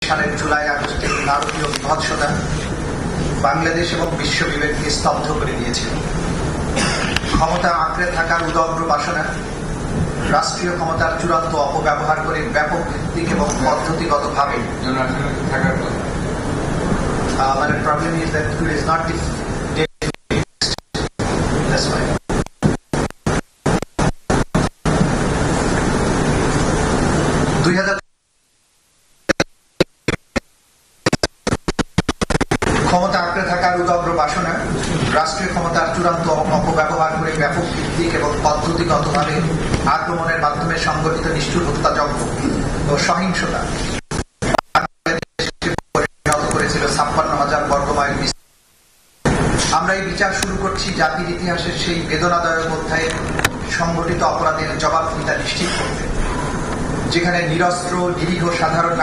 সালের জুলাই আগস্টের নারকীয় বিভৎসতা বাংলাদেশ এবং বিশ্ব বিবেককে স্তব্ধ করে দিয়েছিল। ক্ষমতা আঁকড়ে থাকার উদগ্র বাসনা, রাষ্ট্রীয় ক্ষমতার চূড়ান্ত অপব্যবহার করে ব্যাপক ভিত্তিক এবং পদ্ধতিগতভাবে but the problem is that it is not that's why ক্ষমতা আঁকড়ে থাকার উদগ্র বাসনা, রাষ্ট্রীয় ক্ষমতার চূড়ান্ত অপব্যবহার করে ব্যাপক ভিত্তিক এবং পদ্ধতিগতভাবে আক্রমণের মাধ্যমে সংগঠিত নিষ্ঠুর হত্যাযজ্ঞ ও সহিংসতা পরিণত করেছিল ৫৬,০০০ বর্গমাইল। আমরা এই বিচার শুরু করছি জাতির ইতিহাসের সেই বেদনাদায়ক অধ্যায়ে সংগঠিত অপরাধের জবাবদিহিতা নিশ্চিত করতে, যেখানে নিরস্ত্র নিরীহ সাধারণ